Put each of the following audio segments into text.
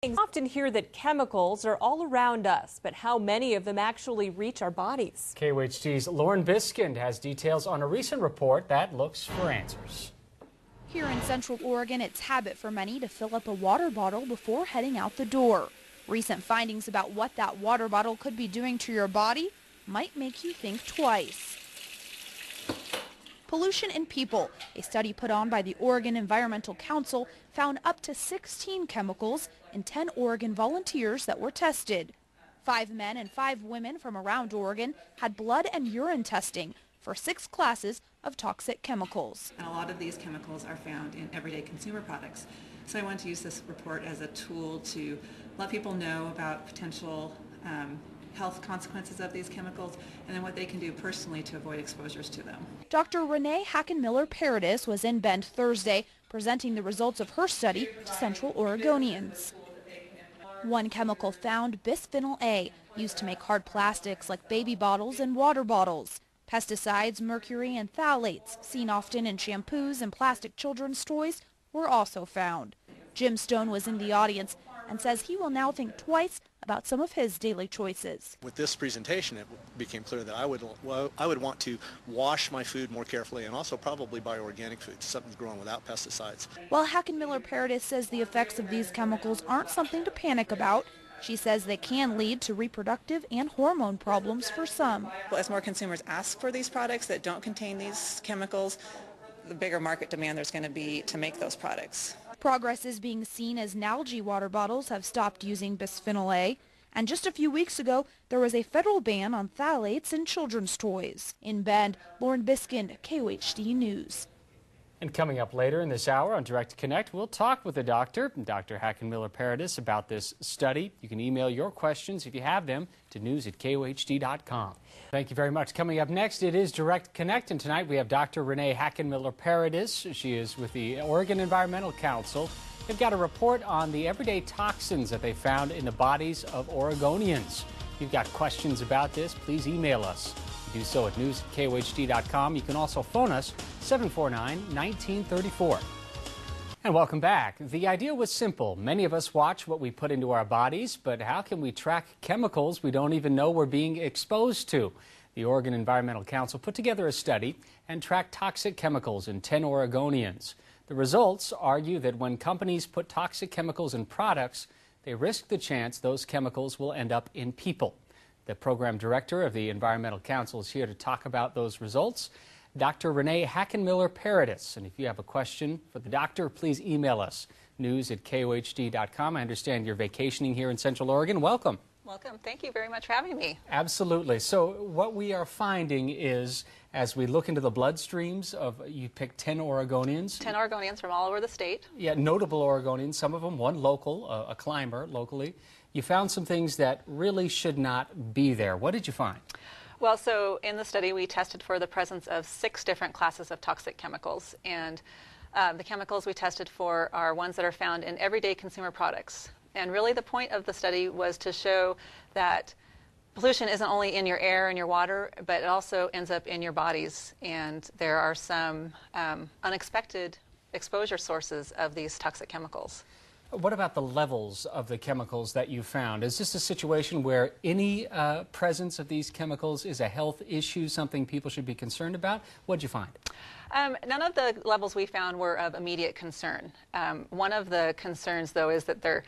We often hear that chemicals are all around us, but how many of them actually reach our bodies? KOHD's Lauren Biskind has details on a recent report that looks for answers. Here in Central Oregon, it's habit for many to fill up a water bottle before heading out the door. Recent findings about what that water bottle could be doing to your body might make you think twice. Pollution in people. A study put on by the Oregon Environmental Council found up to 16 chemicals in 10 Oregon volunteers that were tested. 5 men and 5 women from around Oregon had blood and urine testing for 6 classes of toxic chemicals. And a lot of these chemicals are found in everyday consumer products. So I want to use this report as a tool to let people know about potential health consequences of these chemicals and then what they can do personally to avoid exposures to them. Dr. Renee Hackenmiller-Paradis was in Bend Thursday presenting the results of her study to Central Oregonians. One chemical found, bisphenol A, used to make hard plastics like baby bottles and water bottles. Pesticides, mercury, and phthalates, seen often in shampoos and plastic children's toys, were also found. Jim Stone was in the audience and says he will now think twice about some of his daily choices. With this presentation, it became clear that I would want to wash my food more carefully and also probably buy organic food, something grown without pesticides. While Hackenmiller-Paradis says the effects of these chemicals aren't something to panic about, she says they can lead to reproductive and hormone problems for some. As more consumers ask for these products that don't contain these chemicals, the bigger market demand there's going to be to make those products. Progress is being seen as Nalgene water bottles have stopped using bisphenol A, and just a few weeks ago there was a federal ban on phthalates in children's toys. In Bend, Lauren Biskind, KOHD News. And coming up later in this hour on Direct Connect, we'll talk with the doctor, Dr. Hackenmiller-Paradis, about this study. You can email your questions, if you have them, to news@kohd.com. Thank you very much. Coming up next, it is Direct Connect, and tonight we have Dr. Renee Hackenmiller-Paradis. She is with the Oregon Environmental Council. They've got a report on the everyday toxins that they found in the bodies of Oregonians. If you've got questions about this, please email us. Do so at news@kohd.com. You can also phone us 749-1934. And welcome back. The idea was simple. Many of us watch what we put into our bodies, but how can we track chemicals we don't even know we're being exposed to? The Oregon Environmental Council put together a study and tracked toxic chemicals in 10 Oregonians. The results argue that when companies put toxic chemicals in products, they risk the chance those chemicals will end up in people. The program director of the Environmental Council is here to talk about those results, Dr. Renee Hackenmiller-Paradis. And if you have a question for the doctor, please email us, news@kohd.com. I understand you're vacationing here in Central Oregon. Welcome. Welcome. Thank you very much for having me. Absolutely. So what we are finding is, as we look into the bloodstreams of, you picked 10 Oregonians. 10 Oregonians from all over the state. Yeah, notable Oregonians, some of them, one local, a climber locally. You found some things that really should not be there. What did you find? Well, so in the study we tested for the presence of 6 different classes of toxic chemicals, and the chemicals we tested for are ones that are found in everyday consumer products. And really the point of the study was to show that pollution isn't only in your air and your water, but it also ends up in your bodies, and there are some unexpected exposure sources of these toxic chemicals. What about the levels of the chemicals that you found? Is this a situation where any presence of these chemicals is a health issue, something people should be concerned about? What did you find? None of the levels we found were of immediate concern. One of the concerns, though, is that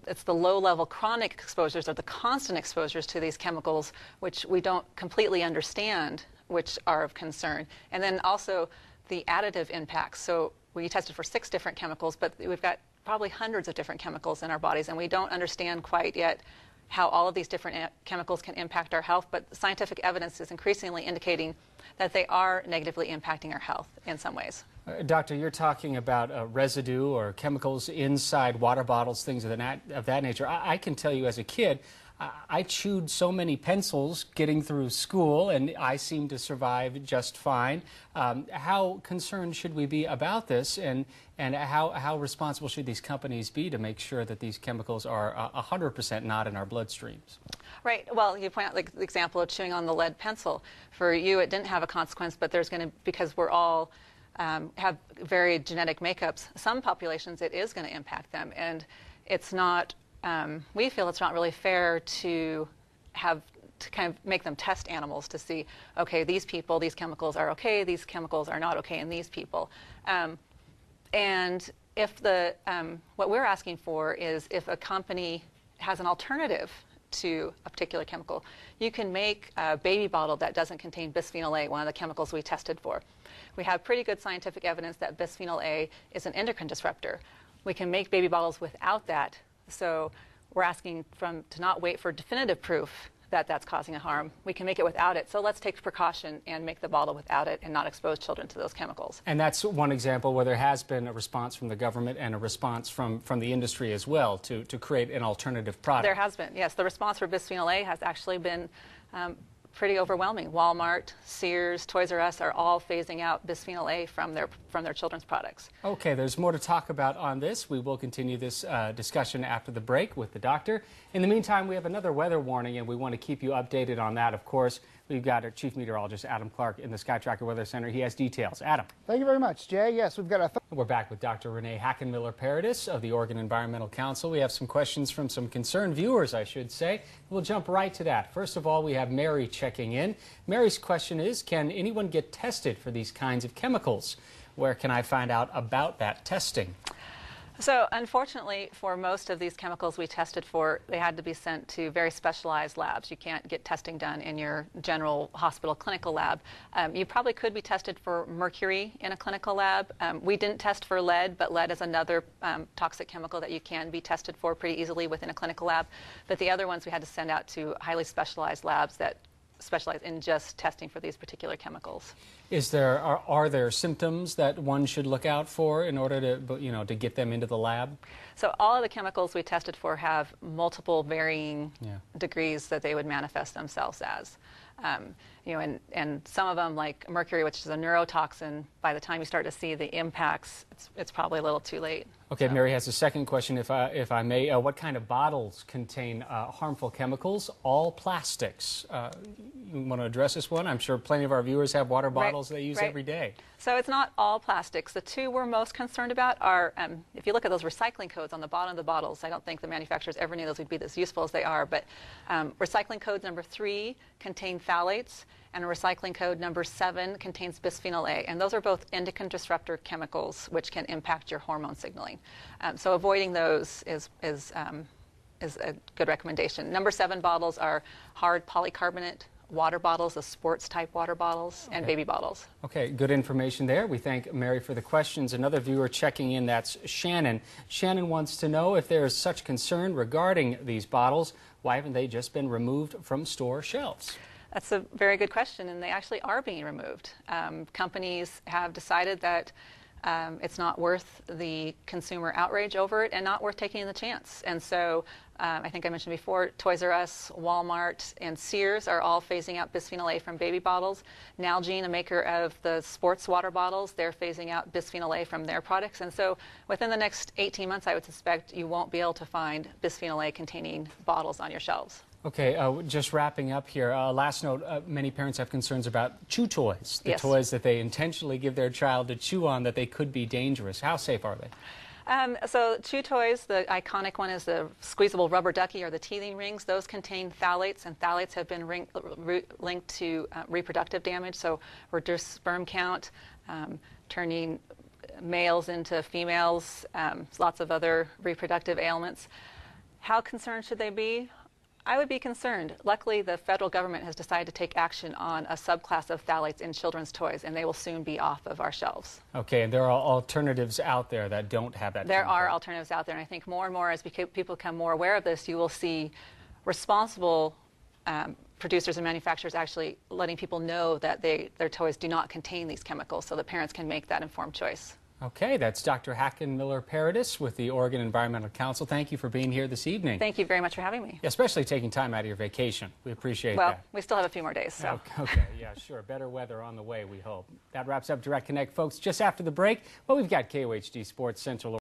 it's the low-level chronic exposures or the constant exposures to these chemicals, which we don't completely understand, which are of concern. And then also the additive impacts. So we tested for 6 different chemicals, but we've got probably hundreds of different chemicals in our bodies, and we don't understand quite yet how all of these different chemicals can impact our health, but scientific evidence is increasingly indicating that they are negatively impacting our health in some ways. Doctor, you're talking about residue or chemicals inside water bottles, things of that nature. I can tell you as a kid, I chewed so many pencils getting through school, and I seemed to survive just fine. How concerned should we be about this, and how responsible should these companies be to make sure that these chemicals are 100% not in our bloodstreams? Right. Well, you point out like the example of chewing on the lead pencil. For you, it didn't have a consequence, but there's going to, because we're all have varied genetic makeups, some populations it is going to impact them, and it's not we feel it's not really fair to kind of make them test animals to see, okay, these chemicals are okay, these chemicals are not okay in these people. And if what we're asking for is if a company has an alternative to a particular chemical, you can make a baby bottle that doesn't contain bisphenol A, one of the chemicals we tested for. We have pretty good scientific evidence that bisphenol A is an endocrine disruptor. We can make baby bottles without that, so we're asking to not wait for definitive proof that that's causing a harm. We can make it without it. So let's take precaution and make the bottle without it and not expose children to those chemicals. And that's one example where there has been a response from the government and a response from the industry as well to create an alternative product. There has been, yes. The response for bisphenol A has actually been pretty overwhelming. Walmart, Sears, Toys R Us are all phasing out bisphenol A from their children's products. Okay, there's more to talk about on this. We will continue this discussion after the break with the doctor. In the meantime, we have another weather warning, and we want to keep you updated on that, of course. We've got our Chief Meteorologist, Adam Clark, in the Sky Tracker Weather Center. He has details. Adam. Thank you very much, Jay. Yes, we've got a... We're back with Dr. Renee Hackenmiller-Paradis of the Oregon Environmental Council. We have some questions from some concerned viewers, I should say. We'll jump right to that. First of all, we have Mary checking in. Mary's question is, can anyone get tested for these kinds of chemicals? Where can I find out about that testing? So unfortunately, for most of these chemicals we tested for, they had to be sent to very specialized labs. You can't get testing done in your general hospital clinical lab. You probably could be tested for mercury in a clinical lab. We didn't test for lead, but lead is another toxic chemical that you can be tested for pretty easily within a clinical lab. But the other ones we had to send out to highly specialized labs that specialize in just testing for these particular chemicals. Are there symptoms that one should look out for in order to get them into the lab? So all of the chemicals we tested for have multiple varying degrees that they would manifest themselves as. And some of them, like mercury, which is a neurotoxin, by the time you start to see the impacts, it's probably a little too late. Okay, so. Mary has a second question, if I may. What kind of bottles contain harmful chemicals? All plastics. You want to address this one? I'm sure plenty of our viewers have water bottles they use every day. So it's not all plastics. The two we're most concerned about are, if you look at those recycling codes on the bottom of the bottles, I don't think the manufacturers ever knew those would be as useful as they are, but recycling code number 3 contain phthalates, and recycling code number 7 contains bisphenol A, and those are both endocrine disruptor chemicals which can impact your hormone signaling. So avoiding those is a good recommendation. Number 7 bottles are hard polycarbonate water bottles, the sports type water bottles, and baby bottles. Okay, good information there. We thank Mary for the questions. Another viewer checking in, that's Shannon. Shannon wants to know if there is such concern regarding these bottles, why haven't they just been removed from store shelves? That's a very good question, and they actually are being removed. Companies have decided that it's not worth the consumer outrage over it and not worth taking the chance. And so I think I mentioned before, Toys R Us, Walmart, and Sears are all phasing out bisphenol A from baby bottles. Nalgene, a maker of the sports water bottles, they're phasing out bisphenol A from their products. And so within the next 18 months, I would suspect you won't be able to find bisphenol A containing bottles on your shelves. Okay, just wrapping up here. Last note, many parents have concerns about chew toys, the toys that they intentionally give their child to chew on that they could be dangerous. How safe are they? So chew toys, the iconic one is the squeezable rubber ducky or the teething rings. Those contain phthalates, and phthalates have been linked to reproductive damage, so reduced sperm count, turning males into females, lots of other reproductive ailments. How concerned should they be? I would be concerned. Luckily, the federal government has decided to take action on a subclass of phthalates in children's toys, and they will soon be off of our shelves. Okay, and there are alternatives out there that don't have that. There are alternatives out there, and I think more and more as people become more aware of this, you will see responsible producers and manufacturers actually letting people know that their toys do not contain these chemicals so that parents can make that informed choice. Okay, that's Dr. Hackenmiller-Paradis with the Oregon Environmental Council. Thank you for being here this evening. Thank you very much for having me. Especially taking time out of your vacation. We appreciate that. Well, we still have a few more days. So. Okay, yeah, sure. Better weather on the way, we hope. That wraps up Direct Connect, folks. Just after the break, well, we've got KOHD Sports Central